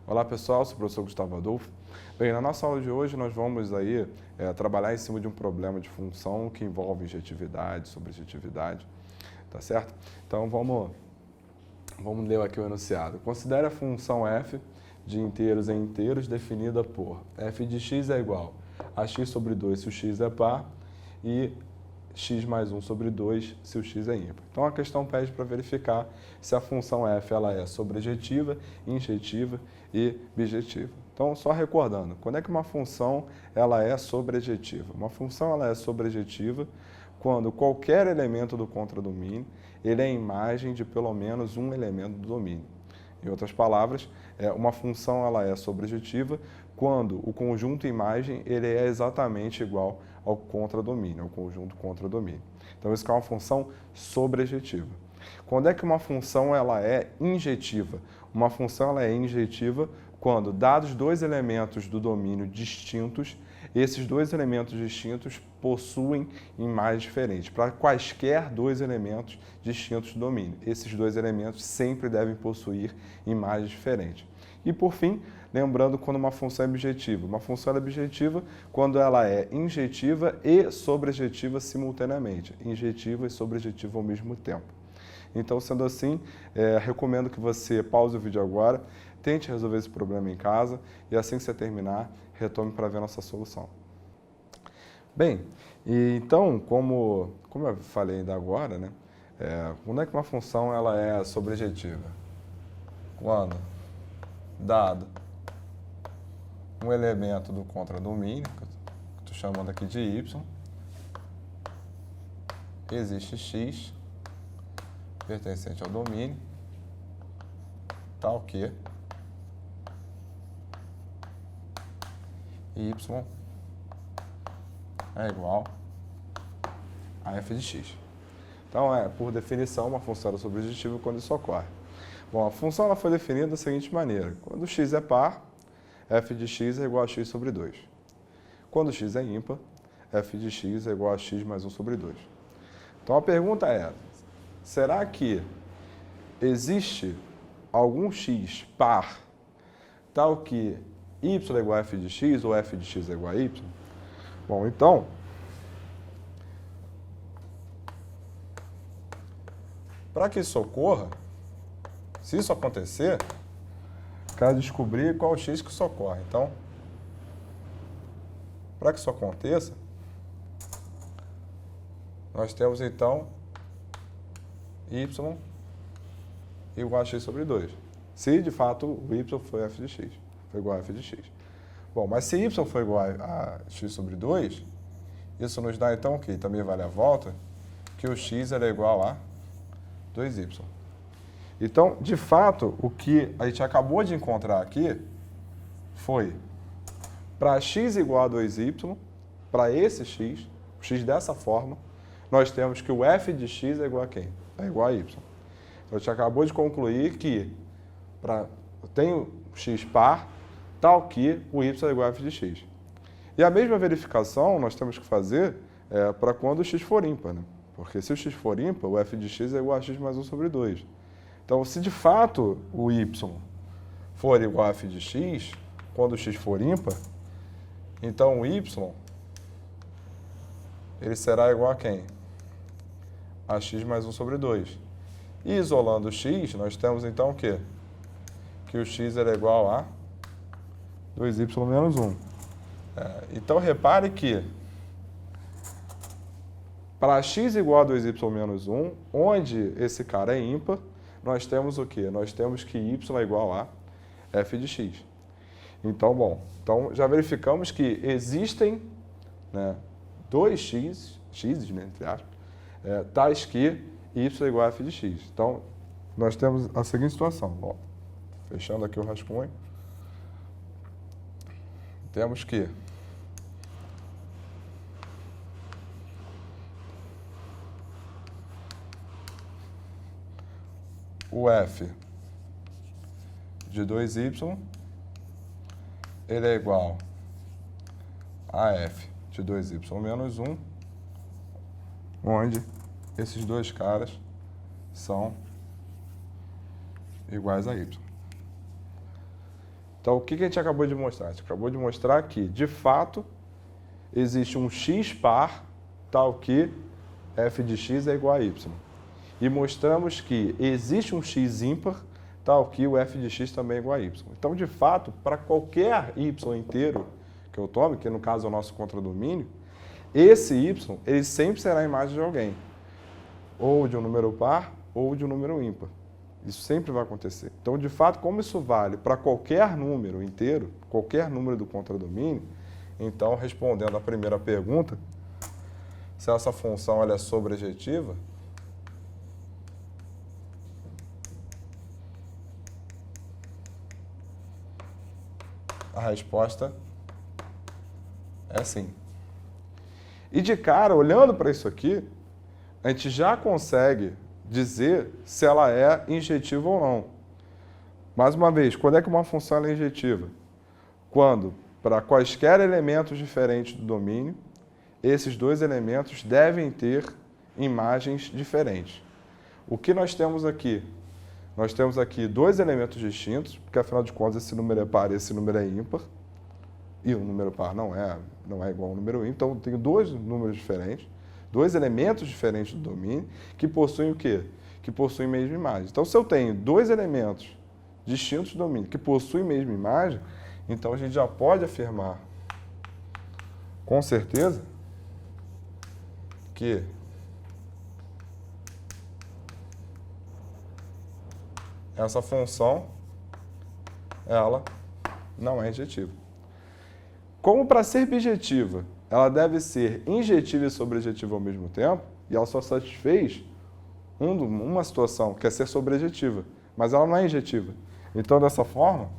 Olá pessoal, sou o professor Gustavo Adolfo. Bem, na nossa aula de hoje nós vamos aí trabalhar em cima de um problema de função que envolve injetividade, sobrejetividade, tá certo? Então vamos ler aqui o enunciado. Considere a função f de inteiros em inteiros definida por f de x é igual a x sobre 2 se o x é par e x mais 1 sobre 2 se o x é ímpar. Então a questão pede para verificar se a função f ela é sobrejetiva, injetiva e bijetiva. Então só recordando, quando é que uma função ela é sobrejetiva? Uma função ela é sobrejetiva quando qualquer elemento do contradomínio ele é imagem de pelo menos um elemento do domínio. Em outras palavras, uma função ela é sobrejetiva quando o conjunto imagem ele é exatamente igual ao contradomínio, ao conjunto contradomínio. Então, isso é uma função sobrejetiva. Quando é que uma função ela é injetiva? Uma função ela é injetiva quando, dados dois elementos do domínio distintos, esses dois elementos distintos possuem imagens diferentes. Para quaisquer dois elementos distintos do domínio, esses dois elementos sempre devem possuir imagens diferentes. E, por fim, lembrando quando uma função é bijetiva. Uma função é bijetiva quando ela é injetiva e sobrejetiva simultaneamente. Injetiva e sobrejetiva ao mesmo tempo. Então, sendo assim, recomendo que você pause o vídeo agora, tente resolver esse problema em casa e assim que você terminar, retome para ver a nossa solução. Bem, então, como eu falei ainda agora, né, quando é que uma função ela é sobrejetiva? Quando, dado um elemento do contradomínio, que eu estou chamando aqui de y, existe x pertencente ao domínio, tal que y é igual a f de x. Então, por definição, uma função é sobrejetiva quando isso ocorre. Bom, a função ela foi definida da seguinte maneira. Quando x é par, f de x é igual a x sobre 2. Quando x é ímpar, f de x é igual a x mais 1 sobre 2. Então, a pergunta é, será que existe algum x par tal que y é igual a f de x ou f de x é igual a y? Bom, então, para que isso ocorra, se isso acontecer, quero descobrir qual o x que isso ocorre. Então, para que isso aconteça, nós temos então y igual a x sobre 2. Se de fato o y foi f de x, foi igual a f de x. Bom, mas se y for igual a x sobre 2, isso nos dá então o quê? Também vale a volta, que o x era igual a 2y. Então, de fato, o que a gente acabou de encontrar aqui foi, para x igual a 2y, para esse x, o x dessa forma, nós temos que o f de x é igual a quem? É igual a y. Então, a gente acabou de concluir que eu tenho x par, tal que o y é igual a f de x. E a mesma verificação nós temos que fazer para quando o x for ímpar, né? Porque se o x for ímpar, o f de x é igual a x mais 1 sobre 2. Então, se de fato o y for igual a f de x, quando o x for ímpar, então o y ele será igual a quem? A x mais 1 sobre 2. E isolando o x, nós temos então o quê? Que o x era igual a 2y menos 1. Então, repare que para x igual a 2y menos 1, onde esse cara é ímpar, nós temos o quê? Nós temos que y é igual a f de x. Então, bom, já verificamos que existem, né, dois x, né, entre aspas, tais que y é igual a f de x. Então, nós temos a seguinte situação. Bom, fechando aqui o rascunho, temos que o f de 2y ele é igual a f de 2y menos 1, onde esses dois caras são iguais a y. Então, o que a gente acabou de mostrar? A gente acabou de mostrar que, de fato, existe um x par tal que f de x é igual a y. E mostramos que existe um x ímpar tal que o f de x também é igual a y. Então, de fato, para qualquer y inteiro que eu tome, que no caso é o nosso contradomínio, esse y ele sempre será a imagem de alguém, ou de um número par ou de um número ímpar. Isso sempre vai acontecer. Então, de fato, como isso vale para qualquer número inteiro, qualquer número do contradomínio, então, respondendo à primeira pergunta, se essa função ela é sobrejetiva, a resposta é sim. E de cara, olhando para isso aqui, a gente já consegue dizer se ela é injetiva ou não. Mais uma vez, quando é que uma função é injetiva? Quando, para quaisquer elementos diferentes do domínio, esses dois elementos devem ter imagens diferentes. O que nós temos aqui? Nós temos aqui dois elementos distintos, porque afinal de contas esse número é par e esse número é ímpar. E o número par não é igual ao número ímpar, então eu tenho dois números diferentes, dois elementos diferentes do domínio, que possuem o quê? Que possuem a mesma imagem. Então, se eu tenho dois elementos distintos do domínio que possuem a mesma imagem, então a gente já pode afirmar com certeza que essa função ela não é injetiva. Como para ser bijetiva, ela deve ser injetiva e sobrejetiva ao mesmo tempo, e ela só satisfez uma situação, que é ser sobrejetiva, mas ela não é injetiva. Então, dessa forma,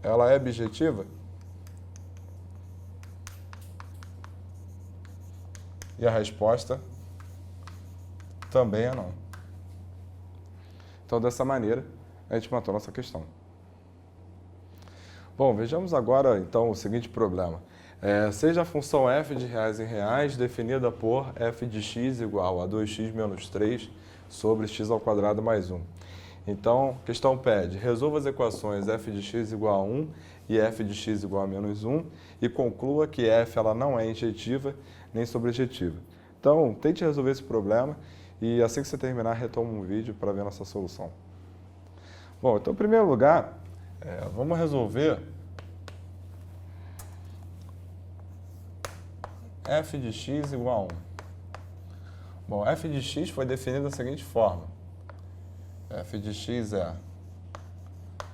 ela é bijetiva e a resposta também é não. Então, dessa maneira, a gente matou a nossa questão. Bom, vejamos agora, então, o seguinte problema. Seja a função f de reais em reais definida por f de x igual a 2x menos 3 sobre x ao quadrado mais 1. Então, a questão pede, resolva as equações f de x igual a 1 e f de x igual a menos 1 e conclua que f ela não é injetiva nem sobrejetiva. Então, tente resolver esse problema e assim que você terminar, retoma um vídeo para ver nossa solução. Bom, então, em primeiro lugar, vamos resolver f de x igual a 1. Bom, f de x foi definido da seguinte forma. F de x é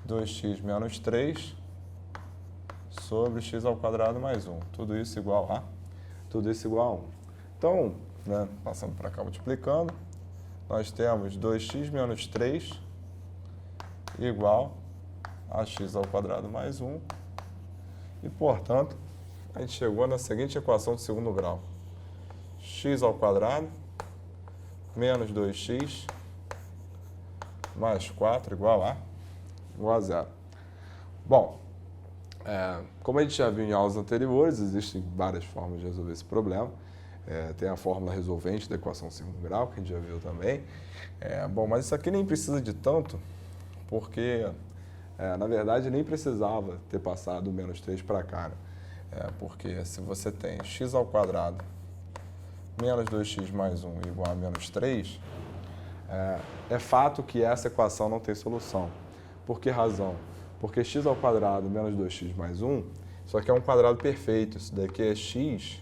2x menos 3 sobre x ao quadrado mais 1. Tudo isso igual a 1. Então, passando para cá multiplicando, nós temos 2x menos 3 igual a x ao quadrado mais 1. E, portanto, a gente chegou na seguinte equação de segundo grau. X ao quadrado menos 2x mais 4 igual a 0. Bom, como a gente já viu em aulas anteriores, existem várias formas de resolver esse problema. Tem a fórmula resolvente da equação de segundo grau, que a gente já viu também. Bom, mas isso aqui nem precisa de tanto, porque, na verdade, nem precisava ter passado o menos 3 para cá, né? Porque se você tem x ao quadrado menos 2x mais 1 igual a menos 3, é fato que essa equação não tem solução. Por que razão? Porque x ao quadrado menos 2x mais 1, isso aqui é um quadrado perfeito. Isso daqui é x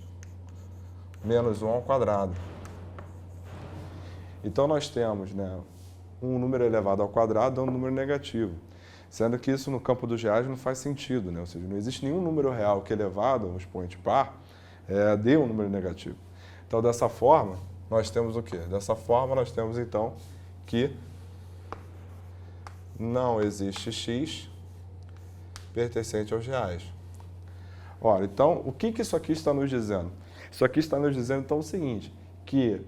menos 1 ao quadrado. Então, nós temos um número elevado ao quadrado é um número negativo. Sendo que isso no campo dos reais não faz sentido, né? Ou seja, não existe nenhum número real que elevado a um expoente par dê um número negativo. Então, dessa forma, nós temos o quê? Dessa forma, nós temos, então, que não existe x pertencente aos reais. Ora, então, o que isso aqui está nos dizendo? Isso aqui está nos dizendo, então, o seguinte, que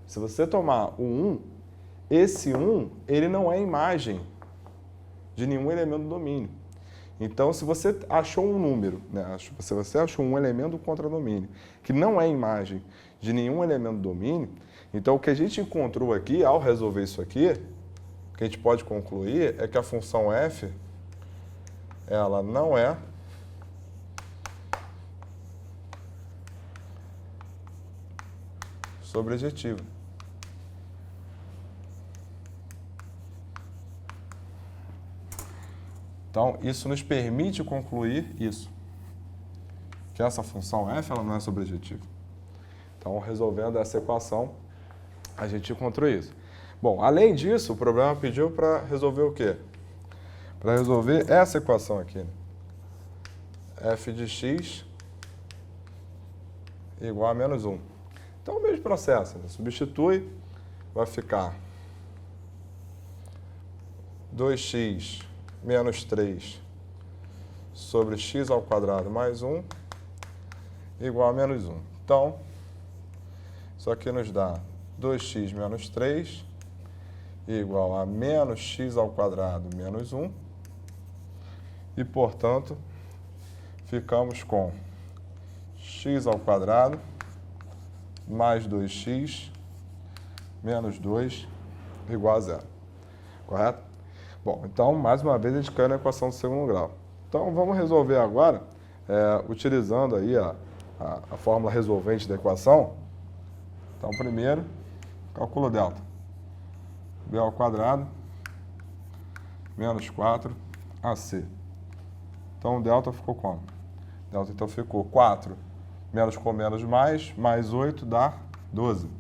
se você tomar o 1, esse 1, ele não é imagem de nenhum elemento do domínio. Então, se você achou um número, se você achou um elemento do contradomínio que não é imagem de nenhum elemento do domínio, então o que a gente encontrou aqui, ao resolver isso aqui, que a gente pode concluir é que a função f, ela não é sobrejetiva. Então, isso nos permite concluir isso, que essa função f ela não é sobrejetiva. Então, resolvendo essa equação, a gente encontrou isso. Bom, além disso, o problema pediu para resolver o quê? Para resolver essa equação aqui, né? F de x igual a menos 1. Então, o mesmo processo, né? Substitui, vai ficar 2x menos 3 sobre x ao quadrado mais 1 igual a menos 1. Então, isso aqui nos dá 2x menos 3 igual a menos x ao quadrado menos 1. E, portanto, ficamos com x ao quadrado mais 2x menos 2 igual a 0. Correto? Bom, então, mais uma vez, a gente caiu na equação do segundo grau. Então, vamos resolver agora, utilizando aí a fórmula resolvente da equação. Então, primeiro, calculo delta. B ao quadrado menos 4AC. Então, o delta ficou como? Delta, então, ficou 4 menos com menos mais 8 dá 12.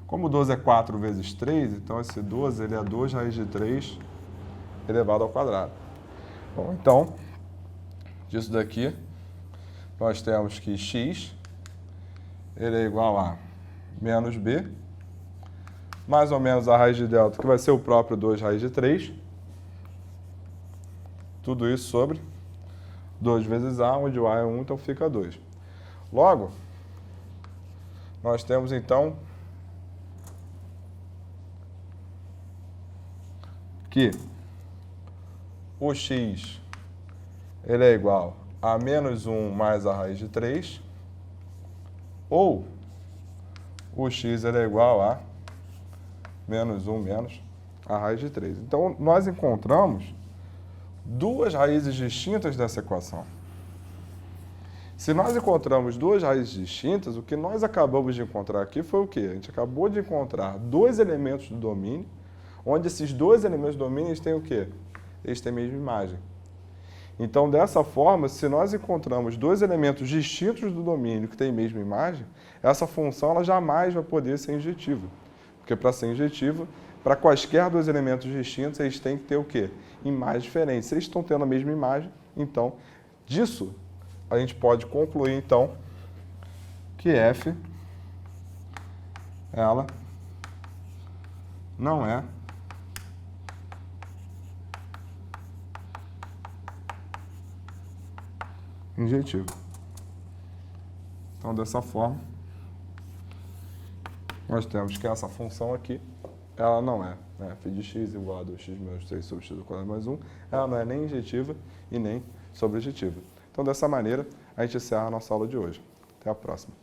Como 12 é 4 vezes 3, então esse 12 ele é 2 raiz de 3 elevado ao quadrado. Bom, então, disso daqui, nós temos que x ele é igual a menos b, mais ou menos a raiz de delta, que vai ser o próprio 2 raiz de 3. Tudo isso sobre 2 vezes a, onde o a é 1, então fica 2. Logo, nós temos, então, que o x ele é igual a menos 1 mais a raiz de 3, ou o x ele é igual a menos 1 menos a raiz de 3. Então, nós encontramos duas raízes distintas dessa equação. Se nós encontramos duas raízes distintas, o que nós acabamos de encontrar aqui foi o quê? A gente acabou de encontrar dois elementos do domínio, onde esses dois elementos do domínio eles têm o quê? Eles têm a mesma imagem. Então, dessa forma, se nós encontramos dois elementos distintos do domínio que têm a mesma imagem, essa função ela jamais vai poder ser injetiva. Porque para ser injetiva, para quaisquer dois elementos distintos, eles têm que ter o quê? Imagens diferentes. Se eles estão tendo a mesma imagem, então, disso, a gente pode concluir, então, que f, ela não é injetiva. Então, dessa forma, nós temos que essa função aqui, ela não é, né? F de x igual a 2x menos 3 sobre x ao quadrado mais 1, ela não é nem injetiva e nem sobrejetiva. Então, dessa maneira, a gente encerra a nossa aula de hoje. Até a próxima.